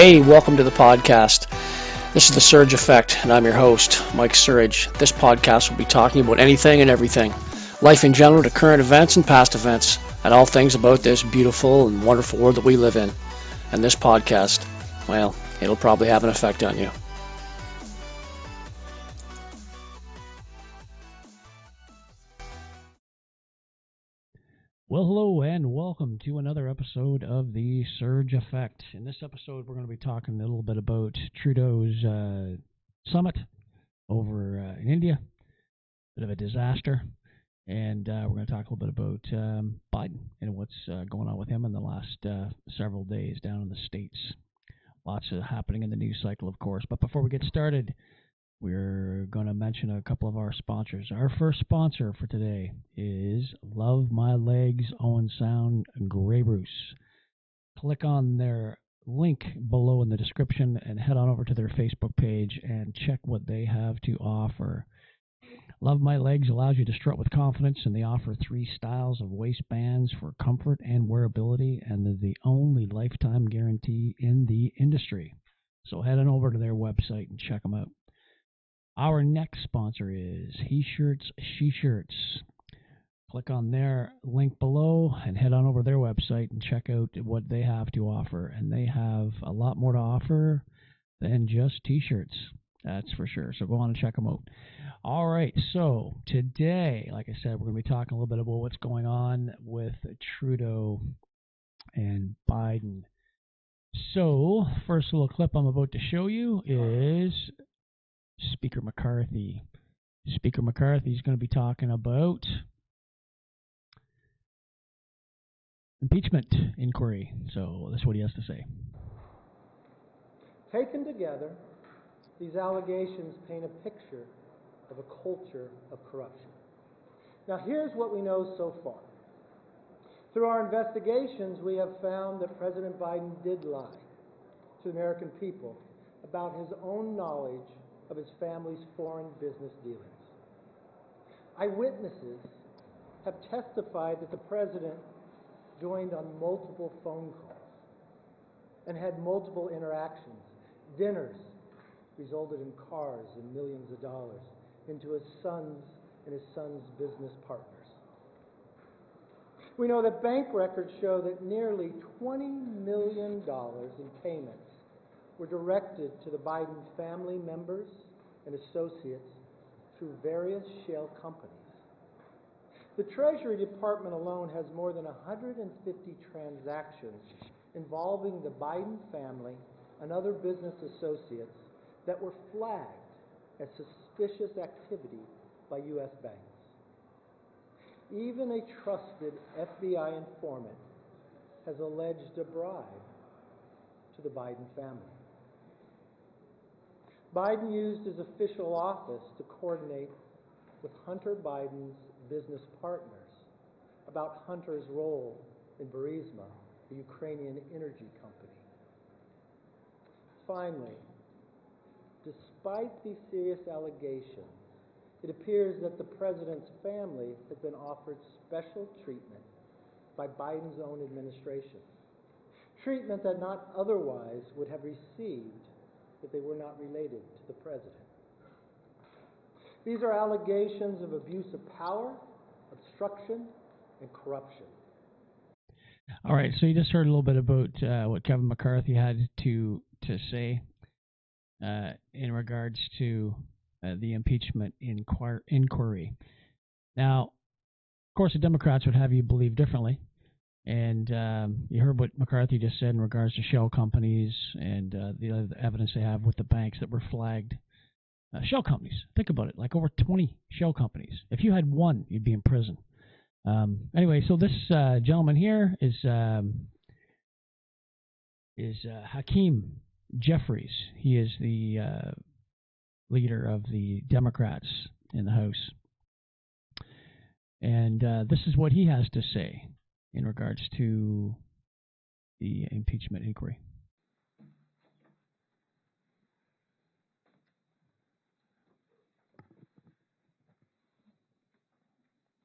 Hey, welcome to the podcast. This is The Surge Effect, and I'm your host, Mike Surge. This podcast will be talking about anything and everything, life in general to current events and past events, and all things about this beautiful and wonderful world that we live in. And this podcast, well, it'll probably have an effect on you. Well, hello and welcome to another episode of The Surge Effect. In this episode, we're going to be talking a little bit about Trudeau's summit over in India, bit of a disaster, and we're going to talk a little bit about Biden and what's going on with him in the last several days down in the States. Lots happening in the news cycle, of course. But before we get started, we're going to mention a couple of our sponsors. Our first sponsor for today is Love My Legs Owen Sound Grey Bruce. Click on their link below in the description and head on over to their Facebook page and check what they have to offer. Love My Legs allows you to strut with confidence, and they offer 3 styles of waistbands for comfort and wearability, and they're the only lifetime guarantee in the industry. So head on over to their website and check them out. Our next sponsor is He Shirts, She Shirts. Click on their link below and head on over to their website and check out what they have to offer. And they have a lot more to offer than just t-shirts, that's for sure. So go on and check them out. All right, so today, like I said, we're going to be talking a little bit about what's going on with Trudeau and Biden. So, first little clip I'm about to show you is Speaker McCarthy. Speaker McCarthy is going to be talking about impeachment inquiry. So that's what he has to say. Taken together, these allegations paint a picture of a culture of corruption. Now, here's what we know so far. Through our investigations, we have found that President Biden did lie to the American people about his own knowledge of his family's foreign business dealings. Eyewitnesses have testified that the president joined on multiple phone calls and had multiple interactions. Dinners resulted in cars and millions of dollars into his son's and his son's business partners. We know that bank records show that nearly $20 million in payments were directed to the Biden family members and associates through various shell companies. The Treasury Department alone has more than 150 transactions involving the Biden family and other business associates that were flagged as suspicious activity by U.S. banks. Even a trusted FBI informant has alleged a bribe to the Biden family. Biden used his official office to coordinate with Hunter Biden's business partners about Hunter's role in Burisma, the Ukrainian energy company. Finally, despite these serious allegations, it appears that the president's family has been offered special treatment by Biden's own administration, treatment that not otherwise would have received if they were not related to the president. These are allegations of abuse of power, obstruction, and corruption. All right, so you just heard a little bit about what Kevin McCarthy had to say in regards to the impeachment inquiry. Now, of course, the Democrats would have you believe differently. And you heard what McCarthy just said in regards to shell companies and the other evidence they have with the banks that were flagged. Shell companies, think about it, like over 20 shell companies. If you had one, you'd be in prison. Anyway, so this gentleman here is Hakeem Jeffries. He is the leader of the Democrats in the House. And this is what he has to say in regards to the impeachment inquiry.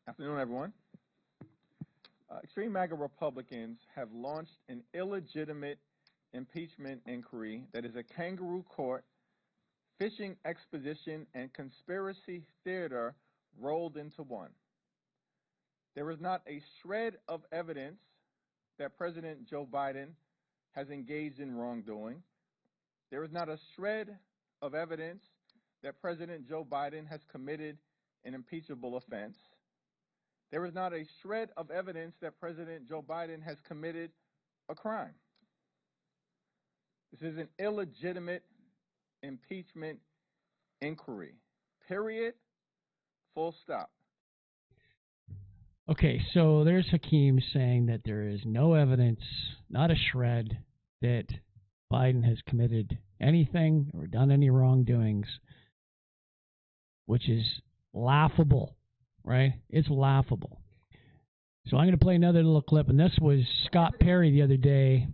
Afternoon, everyone. Extreme MAGA Republicans have launched an illegitimate impeachment inquiry that is a kangaroo court, fishing expedition, and conspiracy theater rolled into one. There is not a shred of evidence that President Joe Biden has engaged in wrongdoing. There is not a shred of evidence that President Joe Biden has committed an impeachable offense. There is not a shred of evidence that President Joe Biden has committed a crime. This is an illegitimate impeachment inquiry. Period. Full stop. Okay, so there's Hakeem saying that there is no evidence, not a shred, that Biden has committed anything or done any wrongdoings, which is laughable, right? It's laughable. So I'm going to play another little clip, and this was Scott Perry the other day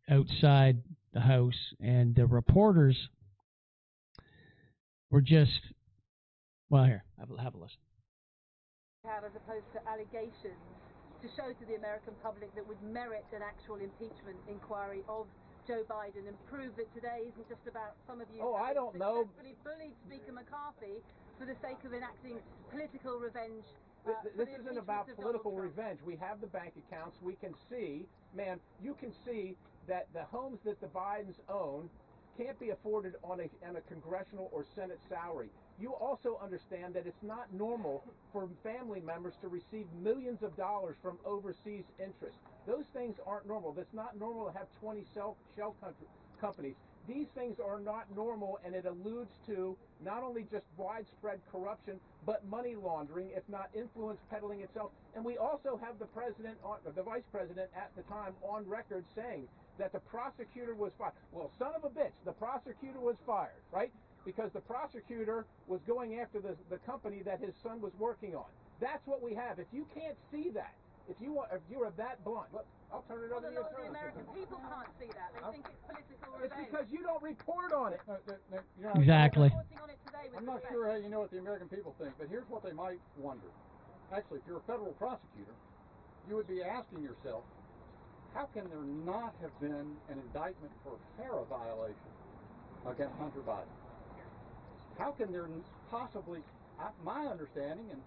outside the House, and the reporters were just, well, here, have a listen. As opposed to allegations to show to the American public that would merit an actual impeachment inquiry of Joe Biden and prove that today isn't just about some of you I don't know. successfully bullied Speaker McCarthy for the sake of enacting political revenge. This isn't about political revenge. We have the bank accounts. We can see, man, you can see that the homes that the Bidens own can't be afforded on a congressional or Senate salary. You also understand that it's not normal for family members to receive millions of dollars from overseas interests. Those things aren't normal. It's not normal to have 20 shell companies. These things are not normal, and it alludes to not only just widespread corruption, but money laundering, if not influence peddling itself. And we also have the vice president at the time on record saying that the prosecutor was fired. Well, son of a bitch, the prosecutor was fired, right? Because the prosecutor was going after the company that his son was working on. That's what we have. If you can't see that, if you are that blunt, look, I'll turn it over to the attorney. The American people can't see that. They think it's political revenge. It's because you don't report on it. Exactly. I'm not sure how you know what the American people think, but here's what they might wonder. Actually, if you're a federal prosecutor, you would be asking yourself, how can there not have been an indictment for FARA violation against Hunter Biden? How can there possibly, my understanding and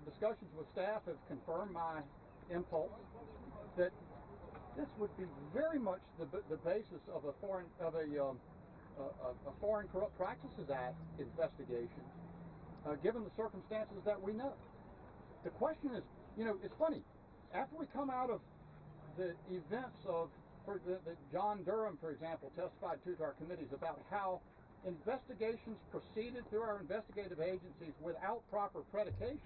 discussions with staff have confirmed my impulse that this would be very much the basis of a Foreign Corrupt Practices Act investigation, given the circumstances that we know. The question is, it's funny, after we come out of the events of, John Durham, for example, testified to our committees about how investigations proceeded through our investigative agencies without proper predication.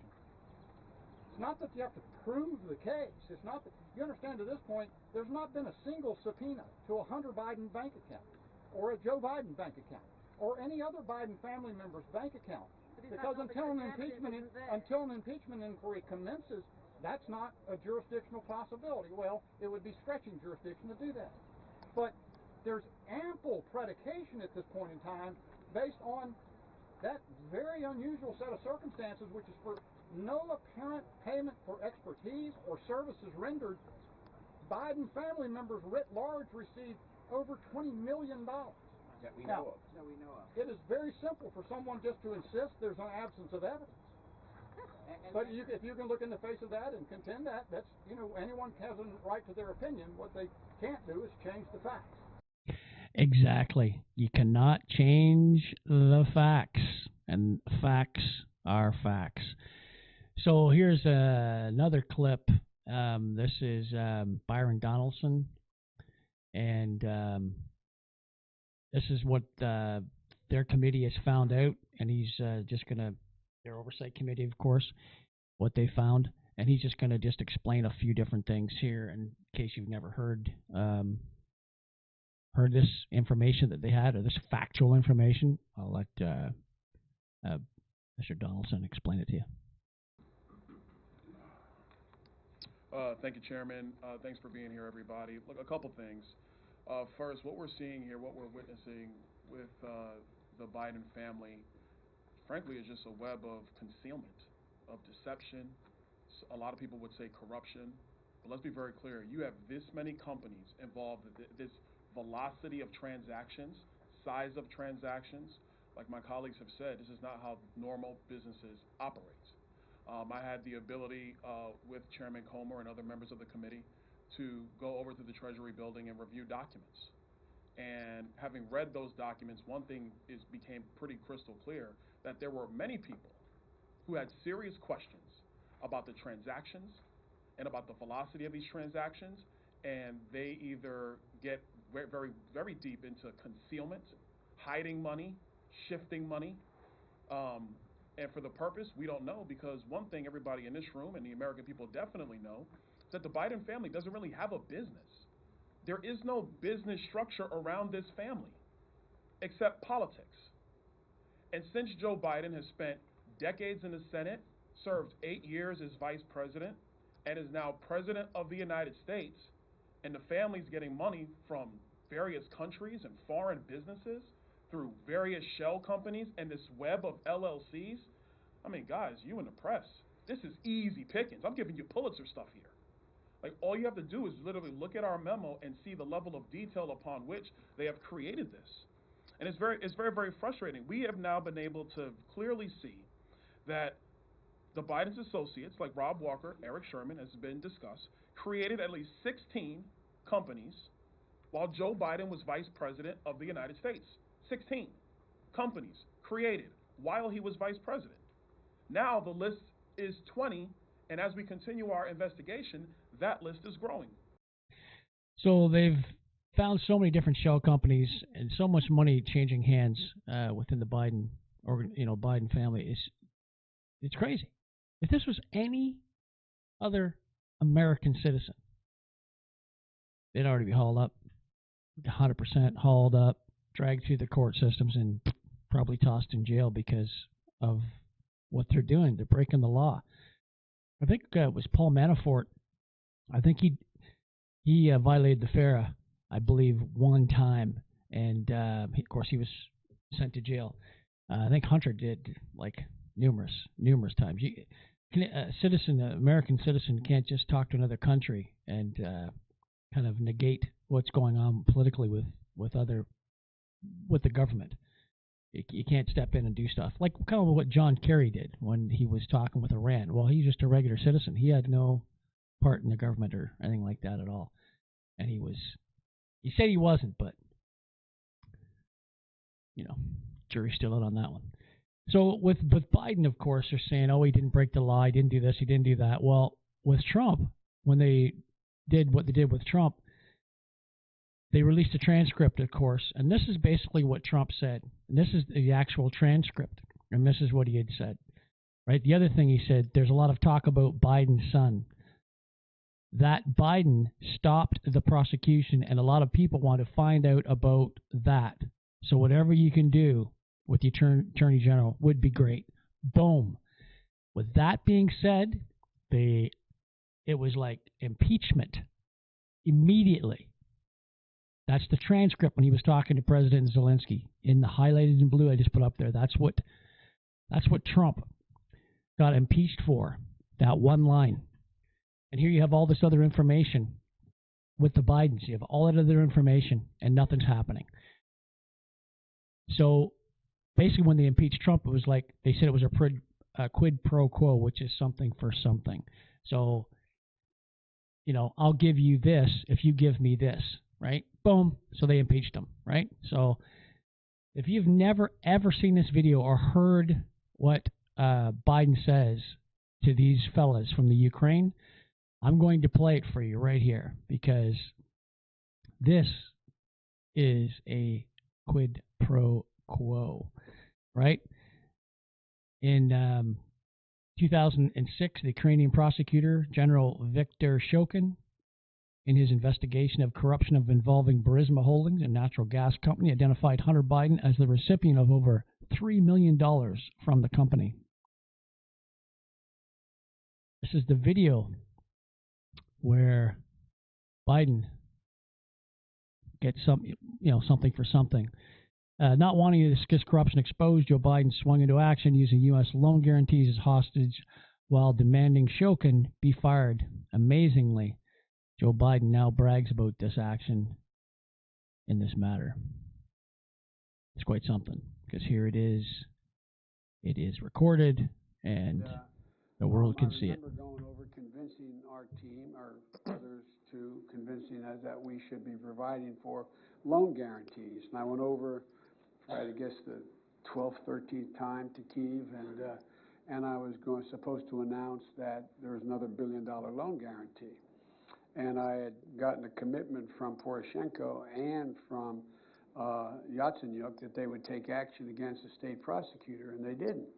It's not that you have to prove the case. It's not that, you understand, to this point, there's not been a single subpoena to a Hunter Biden bank account or a Joe Biden bank account or any other Biden family member's bank account. Because until an impeachment inquiry commences, that's not a jurisdictional possibility. Well, it would be stretching jurisdiction to do that. But there's ample predication at this point in time based on that very unusual set of circumstances, which is for no apparent payment for expertise or services rendered. Biden family members writ large received over $20 million. That we know of. It is very simple for someone just to insist there's an absence of evidence. But if you can look in the face of that and contend that, that's, anyone has a right to their opinion. What they can't do is change the facts. Exactly. You cannot change the facts, and facts are facts. So here's another clip. This is Byron Donaldson, and this is what their committee has found out, and he's just going to, their oversight committee, of course, what they found, and he's just going to explain a few different things here in case you've never heard this information that they had, or this factual information. I'll let Mr. Donaldson explain it to you. Thank you, Chairman. Thanks for being here, everybody. Look, a couple things. First, what we're seeing here, what we're witnessing with the Biden family, frankly, is just a web of concealment, of deception. A lot of people would say corruption. But let's be very clear. You have this many companies involved, this velocity of transactions, size of transactions. Like my colleagues have said, this is not how normal businesses operate. I had the ability with Chairman Comer and other members of the committee to go over to the Treasury building and review documents. And having read those documents, one thing became pretty crystal clear, that there were many people who had serious questions about the transactions and about the velocity of these transactions, and they either get very, very deep into concealment, hiding money, shifting money, and for the purpose, we don't know, because one thing everybody in this room and the American people definitely know is that the Biden family doesn't really have a business. There is no business structure around this family except politics. And since Joe Biden has spent decades in the Senate, served 8 years as vice president, and is now president of the United States, and the family's getting money from various countries and foreign businesses through various shell companies and this web of LLCs. I mean, guys, you in the press, this is easy pickings. I'm giving you Pulitzer stuff here. Like, all you have to do is literally look at our memo and see the level of detail upon which they have created this. And it's very, very frustrating. We have now been able to clearly see that the Biden's associates, like Rob Walker, Eric Sherman, has been discussed, created at least 16 companies while Joe Biden was vice president of the United States. 16 companies created while he was vice president. Now the list is 20, and as we continue our investigation, that list is growing. So they've found so many different shell companies and so much money changing hands within the Biden Biden family. It's crazy. If this was any other American citizen, they'd already be hauled up, 100% hauled up, dragged through the court systems, and probably tossed in jail because of what they're doing. They're breaking the law. I think it was Paul Manafort. I think he violated the FARA, I believe, one time, and of course he was sent to jail. I think Hunter did like numerous times. An American citizen can't just talk to another country and kind of negate what's going on politically with the government. You can't step in and do stuff like kind of what John Kerry did when he was talking with Iran. Well, he's just a regular citizen. He had no part in the government or anything like that at all. And he said he wasn't, but jury's still out on that one. So with Biden, of course, they're saying, oh, he didn't break the law, he didn't do this, he didn't do that. Well, with Trump, when they did what they did with Trump, they released a transcript, of course, and this is basically what Trump said. And this is the actual transcript, and this is what he had said. Right? The other thing he said, there's a lot of talk about Biden's son. That Biden stopped the prosecution, and a lot of people want to find out about that. So whatever you can do with the Attorney General would be great. Boom. With that being said, it was like impeachment immediately. That's the transcript when he was talking to President Zelensky in the highlighted in blue I just put up there. That's what Trump got impeached for, that one line. And here you have all this other information with the Bidens. You have all that other information, and nothing's happening. So basically when they impeached Trump, it was like they said it was a quid pro quo, which is something for something. So, I'll give you this if you give me this, right? Boom. So they impeached him, right? So if you've never, ever seen this video or heard what Biden says to these fellas from the Ukraine, I'm going to play it for you right here because this is a quid pro quo, right? In 2006, the Ukrainian prosecutor, General Viktor Shokin, in his investigation of corruption involving Burisma Holdings, a natural gas company, identified Hunter Biden as the recipient of over $3 million from the company. This is the video where Biden gets something for something. Not wanting to discuss corruption exposed, Joe Biden swung into action using U.S. loan guarantees as hostage while demanding Shokin be fired. Amazingly, Joe Biden now brags about this action in this matter. It's quite something, because here it is recorded, and the world can see it. I remember going over convincing our team, or others, to convincing us that we should be providing for loan guarantees. And I went over, I guess, the 12th, 13th time to Kyiv, and I was supposed to announce that there was another $1 billion loan guarantee. And I had gotten a commitment from Poroshenko and from Yatsenyuk that they would take action against the state prosecutor, and they didn't.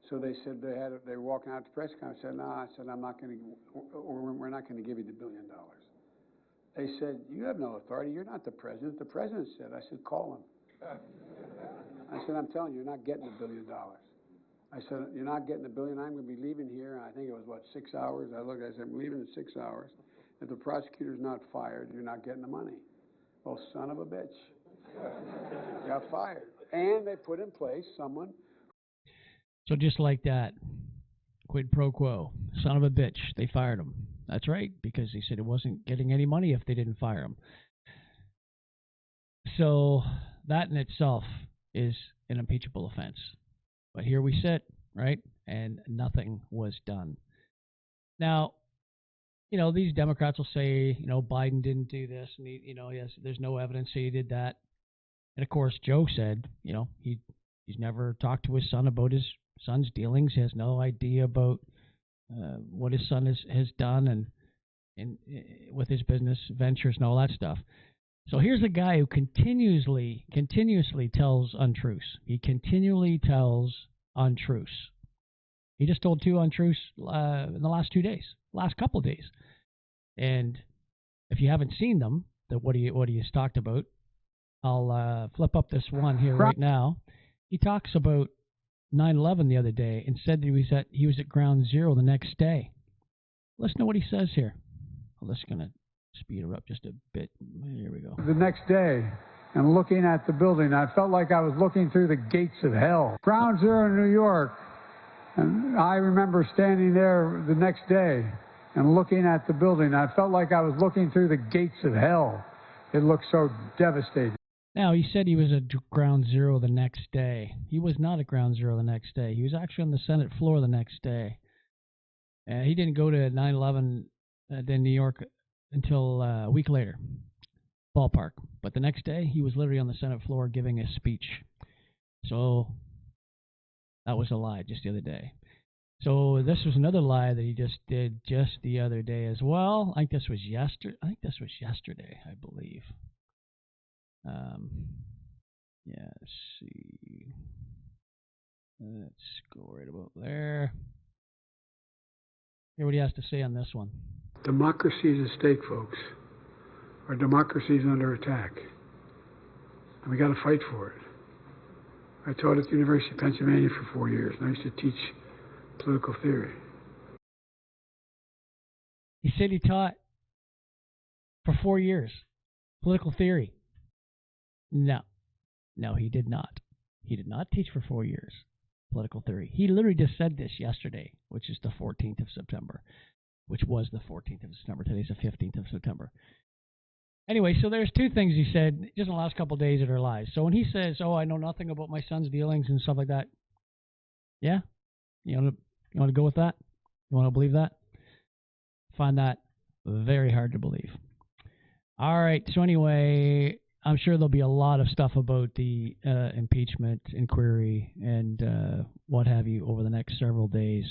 So they said they were walking out to press conference. I said, no, I said, I'm not going to, or we're not going to give you the $1 billion. They said, you have no authority. You're not the president. The president said. I said, call him. I said, I'm telling you, you're not getting $1 billion. I said, you're not getting $1 billion. I'm going to be leaving here. And I think it was, 6 hours? I looked, I said, I'm leaving in 6 hours. If the prosecutor's not fired, you're not getting the money. Well, son of a bitch. Got fired. And they put in place someone. So just like that, quid pro quo, son of a bitch, they fired him. That's right, because he said it wasn't getting any money if they didn't fire him. So that in itself is an impeachable offense. But here we sit, right, and nothing was done. Now, these Democrats will say, Biden didn't do this, and yes, there's no evidence he did that. And of course, Joe said, he's never talked to his son about his son's dealings. He has no idea about what his son has done and with his business ventures and all that stuff. So here's a guy who continuously tells untruths. He continually tells untruths. He just told 2 untruths in the last 2 days, last couple of days. And if you haven't seen them, what he's talked about, I'll flip up this one here right now. He talks about 9/11 the other day and said that he was at ground zero the next day. Listen to what he says here. I'm just going to speed her up just a bit. Here we go. The next day, and looking at the building, I felt like I was looking through the gates of hell. Ground zero in New York. And I remember standing there the next day and looking at the building. I felt like I was looking through the gates of hell. It looked so devastating. Now, he said he was at ground zero the next day. He was not at ground zero the next day. He was actually on the Senate floor the next day. He didn't go to 9/11 in New York until a week later, ballpark. But the next day, he was literally on the Senate floor giving a speech. So that was a lie just the other day. So this was another lie that he just did just the other day as well. I think this was yesterday, I believe. Yeah, let's see. Let's go right about there. Hear what he has to say on this one. Democracy is at stake, folks. Our democracy is under attack. And we got to fight for it. I taught at the University of Pennsylvania for 4 years, and I used to teach political theory. He said he taught for 4 years political theory. No, he did not. He did not teach for 4 years political theory. He literally just said this yesterday, which is the 14th of September, which was the 14th of September. Today's the 15th of September. Anyway, so there's 2 things he said just in the last couple of days that are lies. So when he says, I know nothing about my son's dealings and stuff like that, yeah? You want to go with that? You want to believe that? Find that very hard to believe. All right, so anyway, I'm sure there'll be a lot of stuff about the impeachment inquiry and what have you over the next several days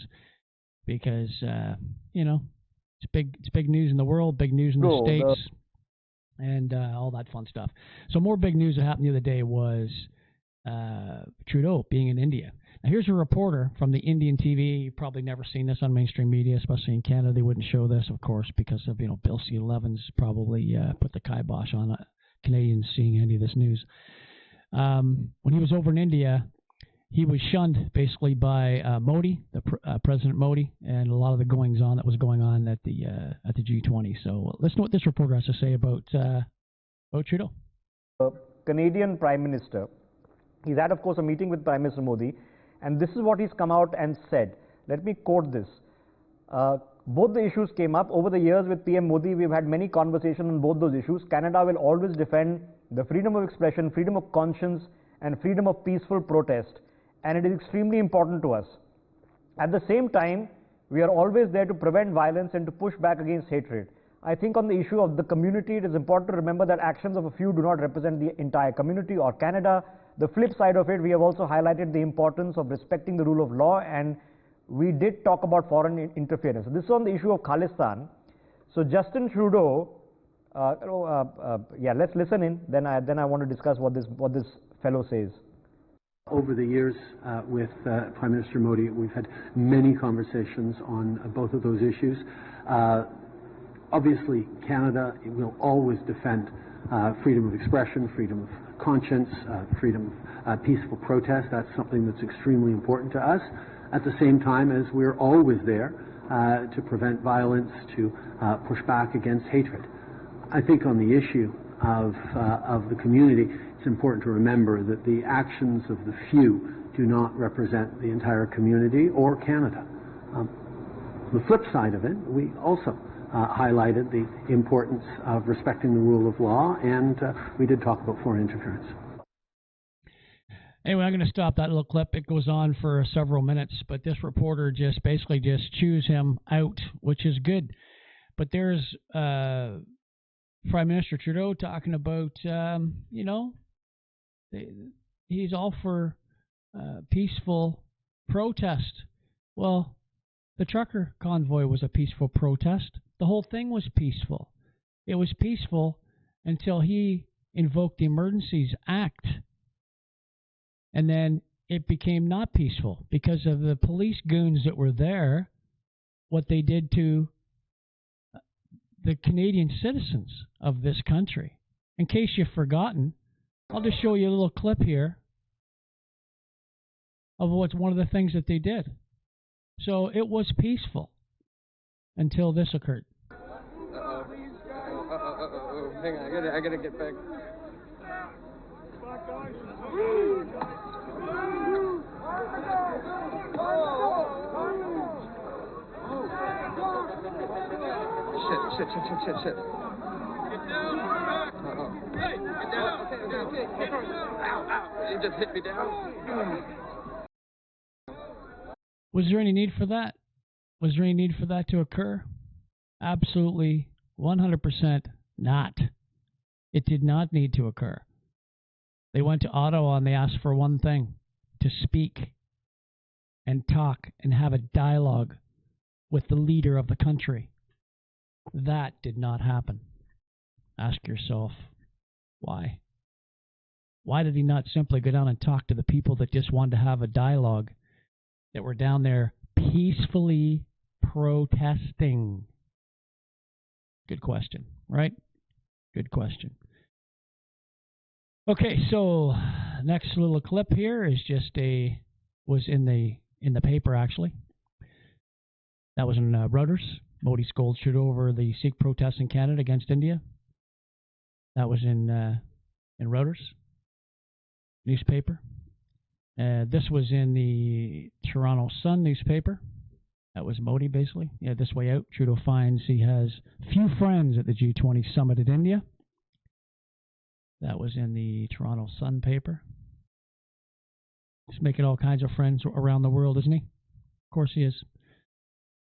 because, it's big news in the world, big news in the States, and all that fun stuff. So more big news that happened the other day was Trudeau being in India. Now here's a reporter from the Indian TV. You've probably never seen this on mainstream media, especially in Canada. They wouldn't show this, of course, because of Bill C-11's probably put the kibosh on Canadians seeing any of this news. When he was over in India, he was shunned basically by Modi, President Modi, and a lot of the goings-on that was going on at the G20. So listen to what this reporter has to say about Trudeau. Canadian Prime Minister, he's had, of course, a meeting with Prime Minister Modi, and this is what he's come out and said. Let me quote this. Both the issues came up over the years with PM Modi. We've had many conversations on both those issues. Canada will always defend the freedom of expression, freedom of conscience, and freedom of peaceful protest, and it is extremely important to us. At the same time, we are always there to prevent violence and to push back against hatred. I think on the issue of the community, it is important to remember that actions of a few do not represent the entire community or Canada. The flip side of it, we have also highlighted the importance of respecting the rule of law, and we did talk about foreign interference. So this is on the issue of Khalistan. So Justin Trudeau, let's listen in. Then I want to discuss what this fellow says. Over the years with Prime Minister Modi, we've had many conversations on both of those issues. Obviously, Canada will always defend freedom of expression, freedom of conscience, freedom of peaceful protest. That's something that's extremely important to us. At the same time as we're always there to prevent violence, to push back against hatred. I think on the issue of the community, it's important to remember that the actions of the few do not represent the entire community or Canada. The flip side of it, we also highlighted the importance of respecting the rule of law, and we did talk about foreign interference. Anyway, I'm going to stop that little clip. It goes on for several minutes, but this reporter basically chews him out, which is good. But there's Prime Minister Trudeau talking about, he's all for peaceful protest. Well, the trucker convoy was a peaceful protest. The whole thing was peaceful. It was peaceful until he invoked the Emergencies Act. And then it became not peaceful because of the police goons that were there, what they did to the Canadian citizens of this country. In case you've forgotten, I'll just show you a little clip here of what's one of the things that they did. So it was peaceful until this occurred. Hang on, I gotta get back. Shit. Get down. Hey, get down. Okay. Ow. You just hit me down. Was there any need for that? Was there any need for that to occur? Absolutely, 100% not. It did not need to occur. They went to Ottawa and they asked for one thing, to speak and talk and have a dialogue with the leader of the country. That did not happen. Ask yourself, why? Why did he not simply go down and talk to the people that just wanted to have a dialogue, that were down there peacefully protesting? Good question, right? Good question. Okay, so next little clip here is was in the paper actually. That was in Reuters. Modi scolds Trudeau over the Sikh protests in Canada against India. That was in Reuters newspaper. This was in the Toronto Sun newspaper. That was Modi, basically. Yeah, this way out, Trudeau finds he has few friends at the G20 summit in India. That was in the Toronto Sun paper. He's making all kinds of friends around the world, isn't he? Of course he is.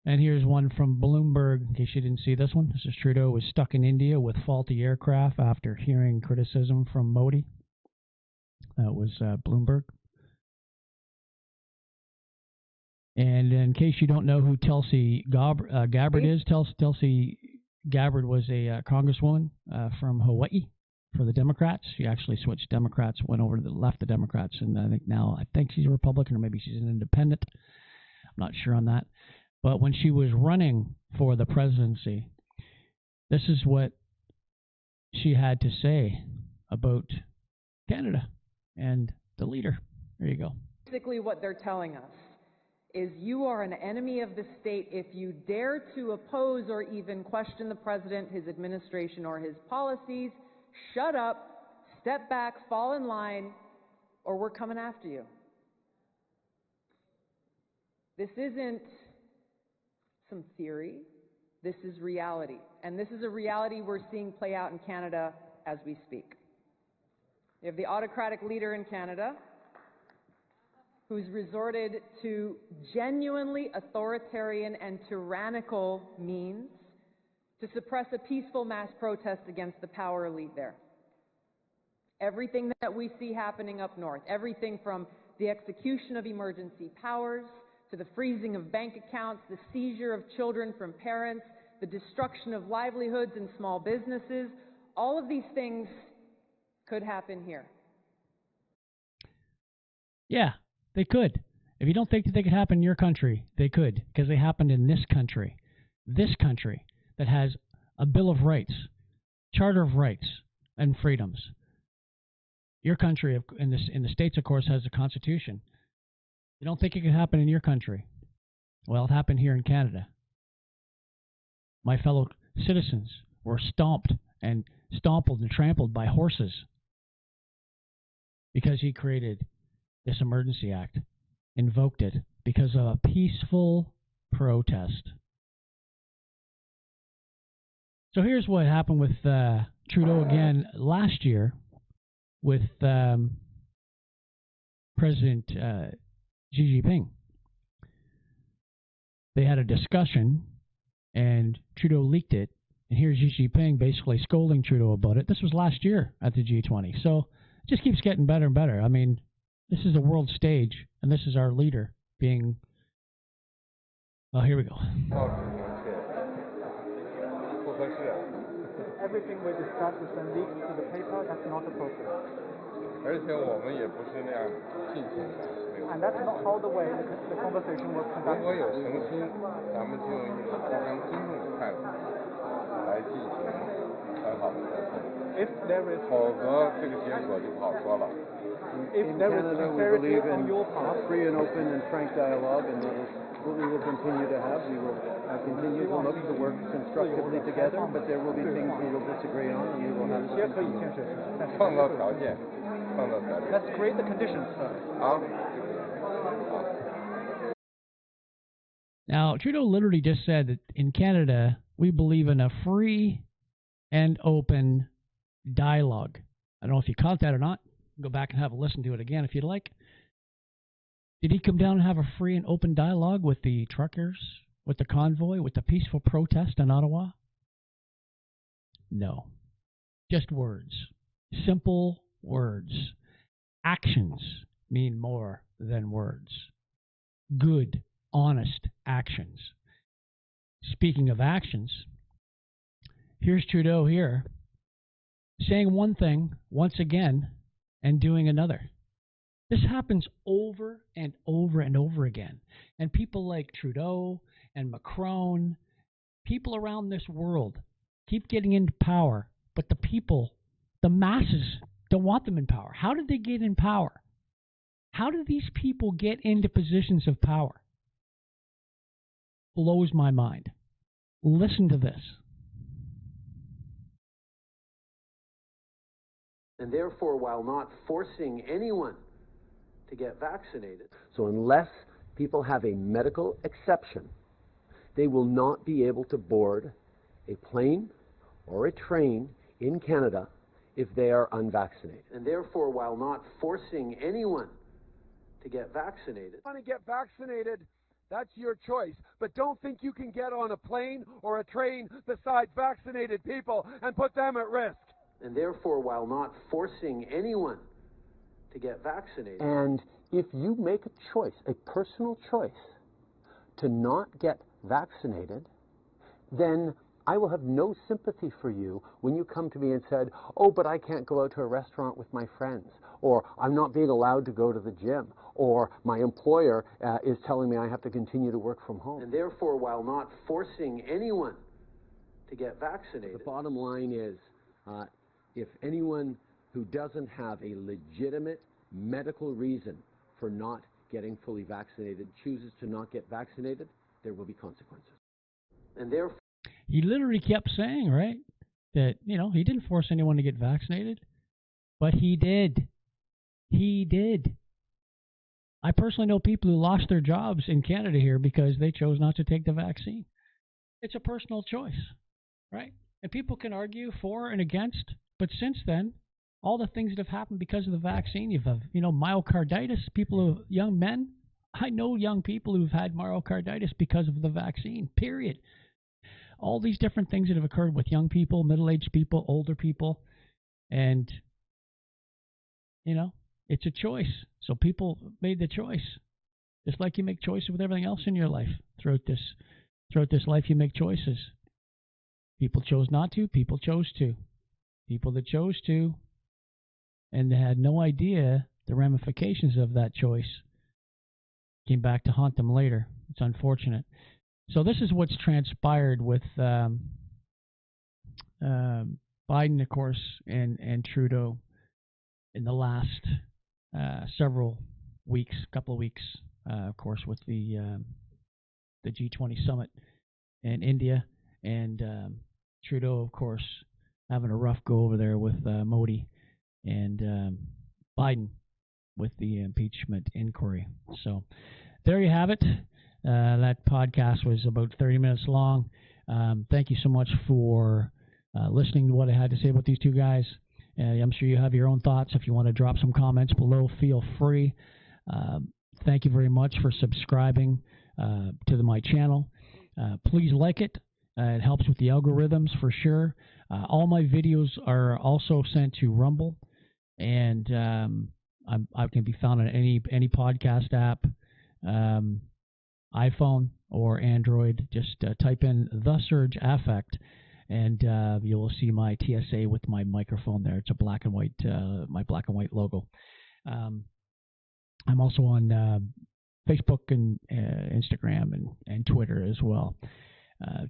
And here's one from Bloomberg, in case you didn't see this one. This is Trudeau was stuck in India with faulty aircraft after hearing criticism from Modi. That was Bloomberg. And in case you don't know who Tulsi Gabbard is, Tulsi Gabbard was a congresswoman from Hawaii for the Democrats. She actually switched Democrats, left the Democrats, and I think she's a Republican, or maybe she's an independent. I'm not sure on that. But when she was running for the presidency, this is what she had to say about Canada and the leader. There you go. Basically what they're telling us is you are an enemy of the state if you dare to oppose or even question the president, his administration, or his policies. Shut up, step back, fall in line, or we're coming after you. This isn't some theory. This is reality. And this is a reality we're seeing play out in Canada as we speak. You have the autocratic leader in Canada who's resorted to genuinely authoritarian and tyrannical means to suppress a peaceful mass protest against the power elite there. Everything that we see happening up north, everything from the execution of emergency powers to the freezing of bank accounts, the seizure of children from parents, the destruction of livelihoods and small businesses, all of these things could happen here. Yeah, they could. If you don't think that they could happen in your country, they could, because they happened in this country that has a Bill of Rights, Charter of Rights and Freedoms. Your country, in the States, of course, has a Constitution. You don't think it could happen in your country? Well, it happened here in Canada. My fellow citizens were stomped and trampled by horses because he created this Emergency Act, invoked it because of a peaceful protest. So here's what happened with Trudeau again last year with President Xi Jinping. They had a discussion, and Trudeau leaked it, and here's Xi Jinping basically scolding Trudeau about it. This was last year at the G20, so it just keeps getting better and better. I mean, this is a world stage, and this is our leader being... Oh, here we go. Everything we discuss is then leaked to the paper. That's not appropriate. And that's not how the way the conversation was conducted. If there is Canada, we believe in free and open and frank dialogue, and that is what we will continue to have. We will continue to look to work constructively together, but there will be things we will disagree on, and we will have to continue. Let's create the conditions. Now, Trudeau literally just said that in Canada, we believe in a free and open dialogue. I don't know if you caught that or not. Go back and have a listen to it again if you'd like. Did he come down and have a free and open dialogue with the truckers, with the convoy, with the peaceful protest in Ottawa? No. Just words. Simple words. Actions mean more than words. Good, honest actions. Speaking of actions, here's Trudeau here saying one thing once again and doing another. This happens over and over and over again. And people like Trudeau and Macron, people around this world, keep getting into power, but the people, the masses, don't want them in power. How did they get in power? How do these people get into positions of power? Blows my mind. Listen to this. And therefore, while not forcing anyone to get vaccinated, so unless people have a medical exception, they will not be able to board a plane or a train in Canada if they are unvaccinated. And therefore, while not forcing anyone to get vaccinated, Want to get vaccinated? That's your choice. But don't think you can get on a plane or a train beside vaccinated people and put them at risk. and therefore, while not forcing anyone to get vaccinated. And if you make a choice, a personal choice, to not get vaccinated, then I will have no sympathy for you when you come to me and said, oh, but I can't go out to a restaurant with my friends, or I'm not being allowed to go to the gym, or my employer is telling me I have to continue to work from home. And therefore, while not forcing anyone to get vaccinated. The bottom line is, if anyone who doesn't have a legitimate medical reason for not getting fully vaccinated chooses to not get vaccinated, there will be consequences. And therefore, he literally kept saying, right, that, you know, he didn't force anyone to get vaccinated, but he did. He did. I personally know people who lost their jobs in Canada here because they chose not to take the vaccine. It's a personal choice, right? And people can argue for and against, but since then, all the things that have happened because of the vaccine. You have, myocarditis, young men. I know young people who've had myocarditis because of the vaccine, period. All these different things that have occurred with young people, middle-aged people, older people. And, it's a choice. So people made the choice. Just like you make choices with everything else in your life. Throughout this life, you make choices. People chose not to. People chose to. People that chose to and had no idea the ramifications of that choice came back to haunt them later. It's unfortunate. So this is what's transpired with Biden, of course, and Trudeau in the last couple of weeks, of course, with the G20 summit in India, and Trudeau, of course, having a rough go over there with Modi, and Biden with the impeachment inquiry. So there you have it. That podcast was about 30 minutes long. Thank you so much for listening to what I had to say about these two guys. I'm sure you have your own thoughts. If you want to drop some comments below, feel free. Thank you very much for subscribing to my channel. Please like it. It helps with the algorithms for sure. All my videos are also sent to Rumble, and I can be found on any podcast app, iPhone or Android. Just type in The Surge Affect, and you will see my TSA with my microphone there. It's a black and white, my black and white logo. I'm also on Facebook and Instagram and Twitter as well.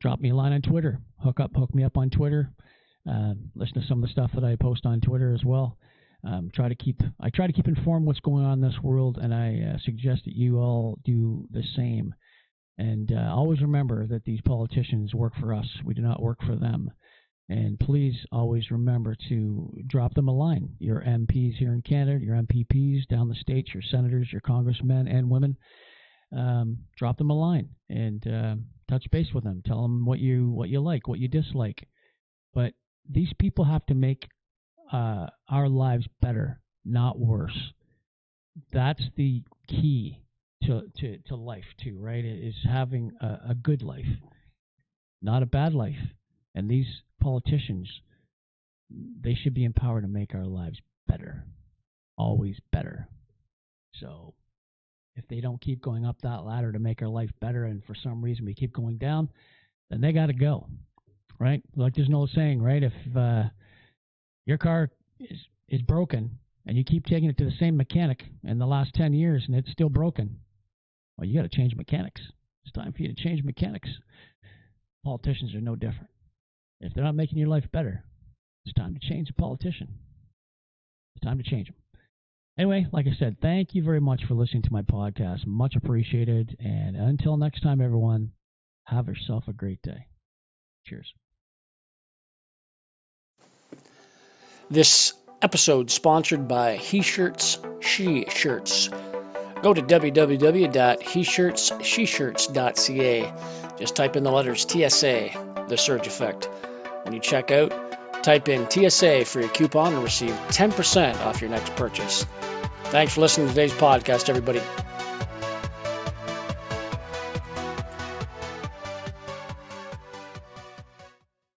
Drop me a line on Twitter. Hook me up on Twitter. Listen to some of the stuff that I post on Twitter as well. I try to keep informed what's going on in this world, and I suggest that you all do the same. And always remember that these politicians work for us. We do not work for them. And please always remember to drop them a line. Your MPs here in Canada, your MPPs down the states, your senators, your congressmen and women, drop them a line and touch base with them. Tell them what you like, what you dislike. But these people have to make our lives better, not worse. That's the key to life too, right? Is having a good life, not a bad life. And these politicians, they should be empowered to make our lives better, always better. So if they don't keep going up that ladder to make our life better, and for some reason we keep going down, then they got to go, right? Like there's an old saying, right? If your car is broken and you keep taking it to the same mechanic in the last 10 years and it's still broken, well, you got to change mechanics. It's time for you to change mechanics. Politicians are no different. If they're not making your life better, it's time to change a politician. It's time to change them. Anyway, like I said, thank you very much for listening to my podcast. Much appreciated. And until next time, everyone, have yourself a great day. Cheers. This episode sponsored by He Shirts, She Shirts. Go to www.heshirtssheshirts.ca. Just type in the letters TSA, The Surge Effect. When you check out, type in TSA for your coupon and receive 10% off your next purchase. Thanks for listening to today's podcast, everybody.